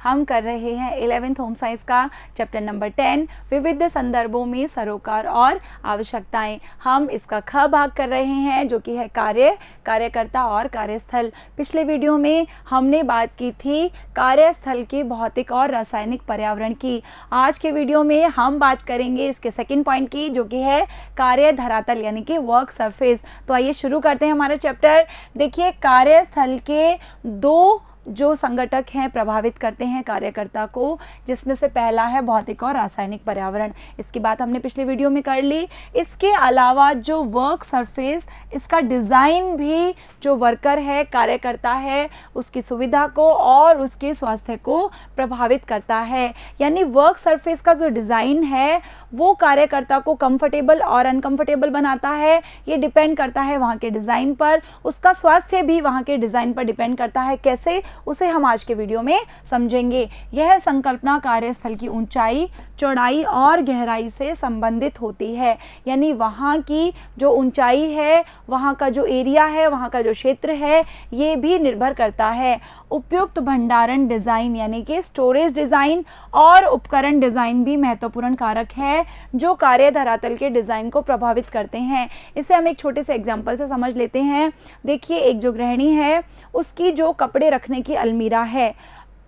हम कर रहे हैं 11th होम साइंस का चैप्टर नंबर 10 विविध संदर्भों में सरोकार और आवश्यकताएं। हम इसका ख भाग कर रहे हैं जो कि है कार्य, कार्यकर्ता और कार्यस्थल। पिछले वीडियो में हमने बात की थी कार्यस्थल के भौतिक और रासायनिक पर्यावरण की। आज के वीडियो में हम बात करेंगे इसके सेकंड पॉइंट की जो कि है कार्य धरातल यानी कि वर्क सरफेस। तो आइए शुरू करते हैं हमारा चैप्टर। देखिए, कार्यस्थल के दो जो संगठक हैं प्रभावित करते हैं कार्यकर्ता को, जिसमें से पहला है भौतिक और रासायनिक पर्यावरण। इसकी बात हमने पिछले वीडियो में कर ली। इसके अलावा जो वर्क सरफेस, इसका डिज़ाइन भी जो वर्कर है, कार्यकर्ता है, उसकी सुविधा को और उसके स्वास्थ्य को प्रभावित करता है। यानी वर्क सरफेस का जो डिज़ाइन है वो कार्यकर्ता को कंफर्टेबल और अनकंफर्टेबल बनाता है। ये डिपेंड करता है वहाँ के डिज़ाइन पर। उसका स्वास्थ्य भी वहाँ के डिज़ाइन पर डिपेंड करता है। कैसे, उसे हम आज के वीडियो में समझेंगे। यह संकल्पना कार्यस्थल की ऊंचाई, चौड़ाई और गहराई से संबंधित होती है। यानी वहाँ की जो ऊंचाई है, वहाँ का जो एरिया है, वहाँ का जो क्षेत्र है, ये भी निर्भर करता है। उपयुक्त भंडारण डिज़ाइन यानी कि स्टोरेज डिज़ाइन और उपकरण डिज़ाइन भी महत्वपूर्ण कारक है जो कार्य धरातल के डिज़ाइन को प्रभावित करते हैं। इसे हम एक छोटे से एग्जाम्पल से समझ लेते हैं। देखिए, एक जो गृहिणी है उसकी जो कपड़े रखने की अलमीरा है,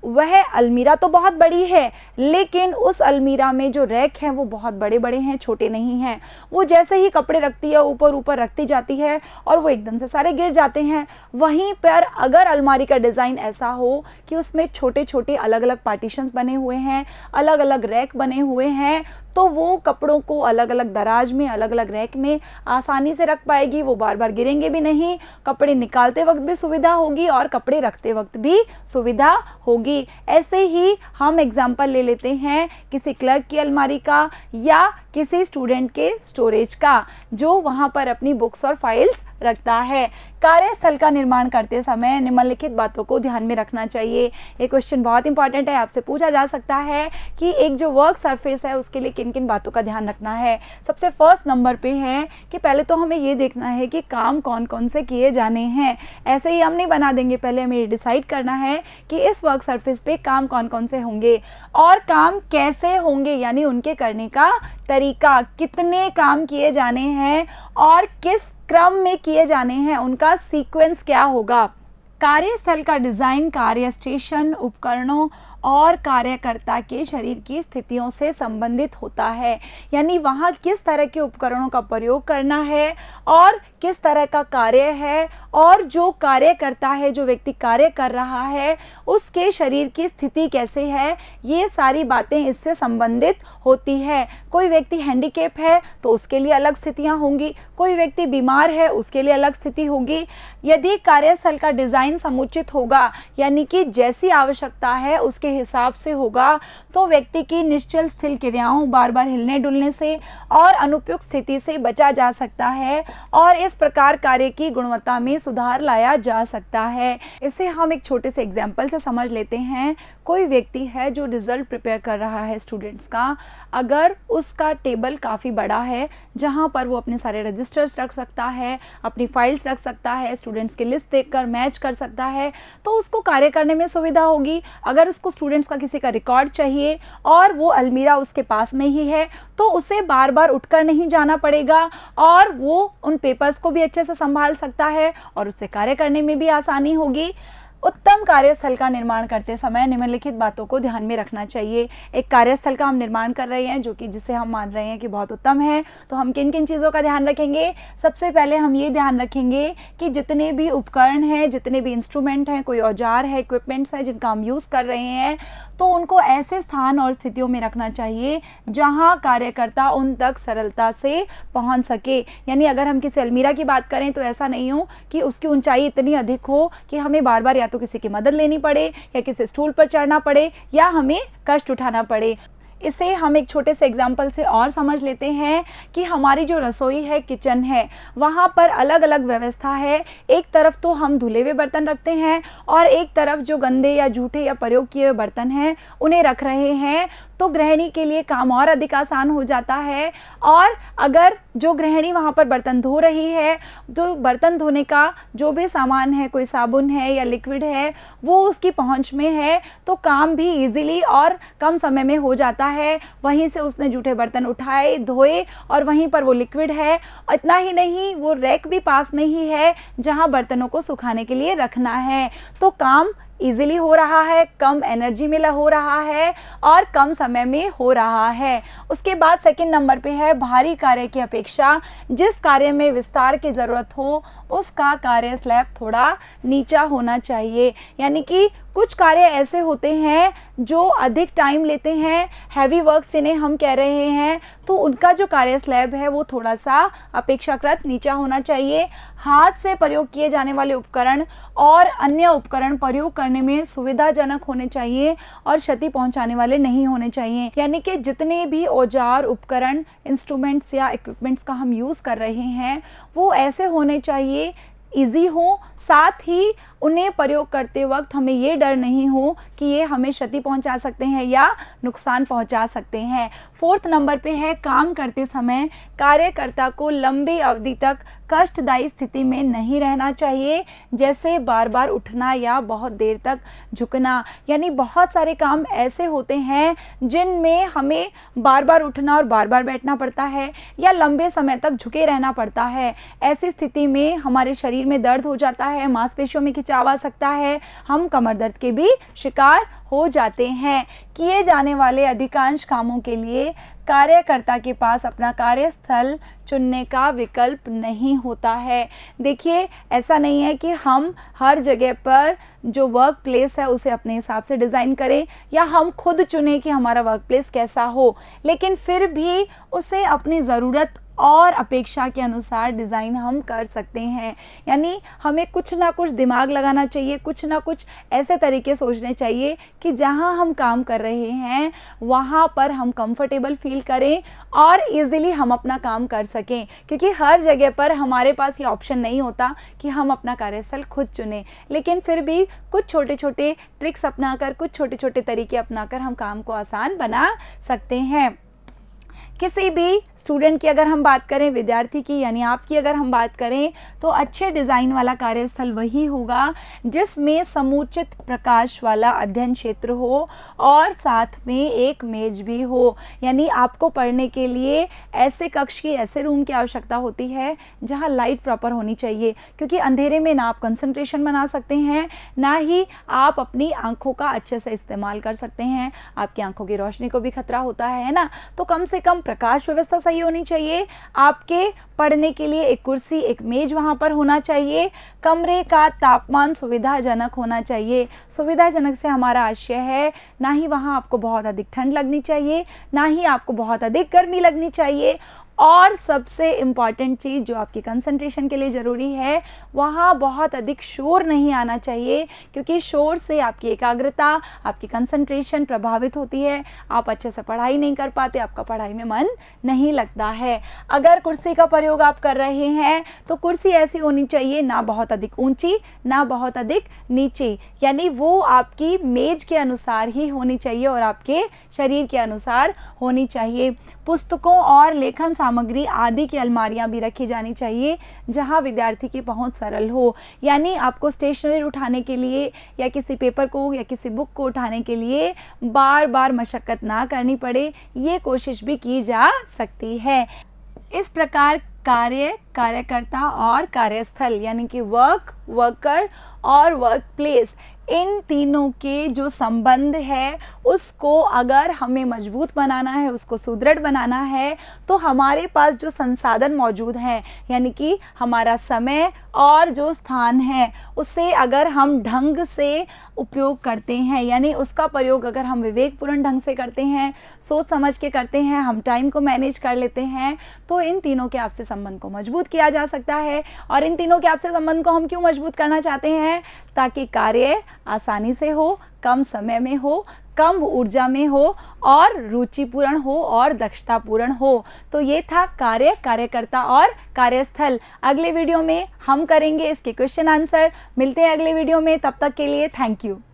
वह अलमीरा तो बहुत बड़ी है लेकिन उस अलमीरा में जो रैक हैं वो बहुत बड़े बड़े हैं, छोटे नहीं हैं। वो जैसे ही कपड़े रखती है ऊपर ऊपर रखती जाती है और वो एकदम से सारे गिर जाते हैं। वहीं पर अगर अलमारी का डिज़ाइन ऐसा हो कि उसमें छोटे छोटे अलग अलग पार्टीशंस बने हुए हैं, अलग अलग रैक बने हुए हैं, तो वो कपड़ों को अलग अलग दराज में, अलग अलग रैक में आसानी से रख पाएगी। वो बार बार गिरेंगे भी नहीं, कपड़े निकालते वक्त भी सुविधा होगी और कपड़े रखते वक्त भी सुविधा होगी। ऐसे ही हम एग्जाम्पल ले लेते हैं किसी क्लर्क की अलमारी का या किसी स्टूडेंट के स्टोरेज का जो वहाँ पर अपनी बुक्स और फाइल्स रखता है। कार्यस्थल का निर्माण करते समय निम्नलिखित बातों को ध्यान में रखना चाहिए। ये क्वेश्चन बहुत इंपॉर्टेंट है, आपसे पूछा जा सकता है कि एक जो वर्क सरफेस है उसके लिए किन किन बातों का ध्यान रखना है। सबसे फर्स्ट नंबर पे है कि पहले तो हमें ये देखना है कि काम कौन कौन से किए जाने हैं। ऐसे ही हम नहीं बना देंगे, पहले हमें ये डिसाइड करना है कि इस वर्क सरफेस पे काम कौन कौन से होंगे और काम कैसे होंगे, यानी उनके करने का तरीका, कितने काम किए जाने हैं और किस क्रम में किए जाने हैं, उनका सीक्वेंस क्या होगा। कार्यस्थल का डिज़ाइन कार्य स्टेशन, उपकरणों और कार्यकर्ता के शरीर की स्थितियों से संबंधित होता है। यानी वहाँ किस तरह के उपकरणों का प्रयोग करना है और किस तरह का कार्य है और जो कार्य करता है, जो व्यक्ति कार्य कर रहा है, उसके शरीर की स्थिति कैसे है, ये सारी बातें इससे संबंधित होती है। कोई व्यक्ति हैंडीकैप है तो उसके लिए अलग स्थितियाँ होंगी, कोई व्यक्ति बीमार है उसके लिए अलग स्थिति होगी। यदि कार्यस्थल का डिज़ाइन समुचित होगा यानी कि जैसी आवश्यकता है उसके हिसाब से होगा तो व्यक्ति की निश्चल स्थिर क्रियाओं, बार बार हिलने डुलने से और अनुपयुक्त स्थिति से बचा जा सकता है और इस प्रकार कार्य की गुणवत्ता में सुधार लाया जा सकता है। इसे हम एक छोटे से एग्जाम्पल से समझ लेते हैं। कोई व्यक्ति है जो रिजल्ट प्रिपेयर कर रहा है स्टूडेंट्स का, अगर उसका टेबल काफ़ी बड़ा है जहाँ पर वो अपने सारे रजिस्टर्स रख सकता है, अपनी फाइल्स रख सकता है, स्टूडेंट्स की लिस्ट देखकर मैच कर सकता है, तो उसको कार्य करने में सुविधा होगी। अगर उसको स्टूडेंट्स का किसी का रिकॉर्ड चाहिए और वो अलमीरा उसके पास में ही है तो उसे बार बार उठकर नहीं जाना पड़ेगा और वो उन पेपर्स को भी अच्छे से संभाल सकता है और उससे कार्य करने में भी आसानी होगी। उत्तम कार्यस्थल का निर्माण करते समय निम्नलिखित बातों को ध्यान में रखना चाहिए। एक कार्यस्थल का हम निर्माण कर रहे हैं जो कि जिसे हम मान रहे हैं कि बहुत उत्तम है, तो हम किन किन चीज़ों का ध्यान रखेंगे। सबसे पहले हम ये ध्यान रखेंगे कि जितने भी उपकरण हैं, जितने भी इंस्ट्रूमेंट हैं, कोई औजार है, इक्विपमेंट्स हैं जिनका हम यूज़ कर रहे हैं, तो उनको ऐसे स्थान और स्थितियों में रखना चाहिए जहाँ कार्यकर्ता उन तक सरलता से पहुँच सके। यानी अगर हम किसी अलमीरा की बात करें तो ऐसा नहीं हो कि उसकी ऊंचाई इतनी अधिक हो कि हमें बार बार या तो किसी की मदद लेनी पड़े या किसी स्टूल पर चढ़ना पड़े या हमें कष्ट उठाना पड़े। इसे हम एक छोटे से एग्जाम्पल से और समझ लेते हैं कि हमारी जो रसोई है, किचन है, वहाँ पर अलग अलग व्यवस्था है। एक तरफ तो हम धुले हुए बर्तन रखते हैं और एक तरफ जो गंदे या जूठे या प्रयोग किए हुए बर्तन हैं उन्हें रख रहे हैं। तो गृहिणी के लिए काम और अधिक आसान हो जाता है। और अगर जो गृहिणी वहाँ पर बर्तन धो रही है तो बर्तन धोने का जो भी सामान है, कोई साबुन है या लिक्विड है, वो उसकी पहुँच में है, तो काम भी ईजिली और कम समय में हो जाता है। वहीं से उसने जूठे बर्तन उठाए, धोए और वहीं पर वो लिक्विड है। इतना ही नहीं, वो रैक भी पास में ही है जहाँ बर्तनों को सुखाने के लिए रखना है। तो काम इजीली हो रहा है, कम एनर्जी में हो रहा है और कम समय में हो रहा है। उसके बाद सेकंड नंबर पे है भारी कार्य की अपेक्षा जिस कार्य में विस्तार की ज़रूरत हो उसका कार्य स्लैब थोड़ा नीचा होना चाहिए। यानी कि कुछ कार्य ऐसे होते हैं जो अधिक टाइम लेते हैं, हैवी वर्क्स जिन्हें हम कह रहे हैं, तो उनका जो कार्य स्लैब है वो थोड़ा सा अपेक्षाकृत नीचा होना चाहिए। हाथ से प्रयोग किए जाने वाले उपकरण और अन्य उपकरण प्रयोग करने में सुविधाजनक होने चाहिए और क्षति पहुंचाने वाले नहीं होने चाहिए। यानी कि जितने भी औजार, उपकरण, इंस्ट्रूमेंट्स या इक्विपमेंट्स का हम यूज़ कर रहे हैं वो ऐसे होने चाहिए, ईजी हो, साथ ही उन्हें प्रयोग करते वक्त हमें ये डर नहीं हो कि ये हमें क्षति पहुंचा सकते हैं या नुकसान पहुंचा सकते हैं। फोर्थ नंबर पे है काम करते समय कार्यकर्ता को लंबी अवधि तक कष्टदायी स्थिति में नहीं रहना चाहिए, जैसे बार बार उठना या बहुत देर तक झुकना। यानी बहुत सारे काम ऐसे होते हैं जिनमें हमें बार बार उठना और बार बार बैठना पड़ता है या लंबे समय तक झुके रहना पड़ता है। ऐसी स्थिति में हमारे शरीर में दर्द हो जाता है, मांसपेशियों में खिंचाव आ सकता है, हम कमर दर्द के भी शिकार हो जाते हैं। किए जाने वाले अधिकांश कामों के लिए कार्यकर्ता के पास अपना कार्यस्थल चुनने का विकल्प नहीं होता है। देखिए, ऐसा नहीं है कि हम हर जगह पर जो वर्क प्लेस है उसे अपने हिसाब से डिज़ाइन करें या हम खुद चुनें कि हमारा वर्क प्लेस कैसा हो, लेकिन फिर भी उसे अपनी ज़रूरत और अपेक्षा के अनुसार डिज़ाइन हम कर सकते हैं। यानी हमें कुछ ना कुछ दिमाग लगाना चाहिए, कुछ ना कुछ ऐसे तरीके सोचने चाहिए कि जहां हम काम कर रहे हैं वहां पर हम कंफर्टेबल फील करें और इजीली हम अपना काम कर सकें, क्योंकि हर जगह पर हमारे पास ये ऑप्शन नहीं होता कि हम अपना कार्यस्थल खुद चुनें। लेकिन फिर भी कुछ छोटे छोटे ट्रिक्स अपनाकर, कुछ छोटे छोटे तरीके अपनाकर हम काम को आसान बना सकते हैं। किसी भी स्टूडेंट की अगर हम बात करें, विद्यार्थी की यानी आपकी अगर हम बात करें, तो अच्छे डिज़ाइन वाला कार्यस्थल वही होगा जिसमें समुचित प्रकाश वाला अध्ययन क्षेत्र हो और साथ में एक मेज भी हो। यानी आपको पढ़ने के लिए ऐसे कक्ष की, ऐसे रूम की आवश्यकता होती है जहां लाइट प्रॉपर होनी चाहिए, क्योंकि अंधेरे में ना आप कंसंट्रेशन बना सकते हैं, ना ही आप अपनी आँखों का अच्छे से इस्तेमाल कर सकते हैं। आपकी आँखों की रोशनी को भी खतरा होता है ना। तो कम से कम प्रकाश व्यवस्था सही होनी चाहिए। आपके पढ़ने के लिए एक कुर्सी, एक मेज वहाँ पर होना चाहिए। कमरे का तापमान सुविधाजनक होना चाहिए। सुविधाजनक से हमारा आशय है ना ही वहाँ आपको बहुत अधिक ठंड लगनी चाहिए, ना ही आपको बहुत अधिक गर्मी लगनी चाहिए, और सबसे इम्पॉर्टेंट चीज़ जो आपकी कंसंट्रेशन के लिए ज़रूरी है, वहाँ बहुत अधिक शोर नहीं आना चाहिए, क्योंकि शोर से आपकी एकाग्रता, आपकी कंसंट्रेशन प्रभावित होती है, आप अच्छे से पढ़ाई नहीं कर पाते, आपका पढ़ाई में मन नहीं लगता है। अगर कुर्सी का प्रयोग आप कर रहे हैं तो कुर्सी ऐसी होनी चाहिए, ना बहुत अधिक ऊंची ना बहुत अधिक नीची, यानी वो आपकी मेज के अनुसार ही होनी चाहिए और आपके शरीर के अनुसार होनी चाहिए। पुस्तकों और लेखन सामग्री आदि की अलमारियां भी रखी जानी चाहिए जहां विद्यार्थी की पहुंच सरल हो। यानी आपको स्टेशनरी उठाने के लिए या किसी पेपर को या किसी बुक को उठाने के लिए बार बार मशक्कत ना करनी पड़े, ये कोशिश भी की जा सकती है। इस प्रकार कार्य, कार्यकर्ता और कार्यस्थल यानी कि वर्क, वर्कर और वर्क प्लेस, इन तीनों के जो संबंध है उसको अगर हमें मजबूत बनाना है, उसको सुदृढ़ बनाना है, तो हमारे पास जो संसाधन मौजूद हैं यानी कि हमारा समय और जो स्थान है उसे अगर हम ढंग से उपयोग करते हैं, यानी उसका प्रयोग अगर हम विवेकपूर्ण ढंग से करते हैं, सोच समझ के करते हैं, हम टाइम को मैनेज कर लेते हैं, तो इन तीनों के आपसे संबंध को मजबूत किया जा सकता है। और इन तीनों के आपसे संबंध को हम क्यों मजबूत करना चाहते हैं? ताकि कार्य आसानी से हो, कम समय में हो, कम ऊर्जा में हो और रुचिपूर्ण हो और दक्षतापूर्ण हो। तो ये था कार्य, कार्यकर्ता और कार्यस्थल। अगले वीडियो में हम करेंगे इसके क्वेश्चन आंसर। मिलते हैं अगले वीडियो में, तब तक के लिए थैंक यू।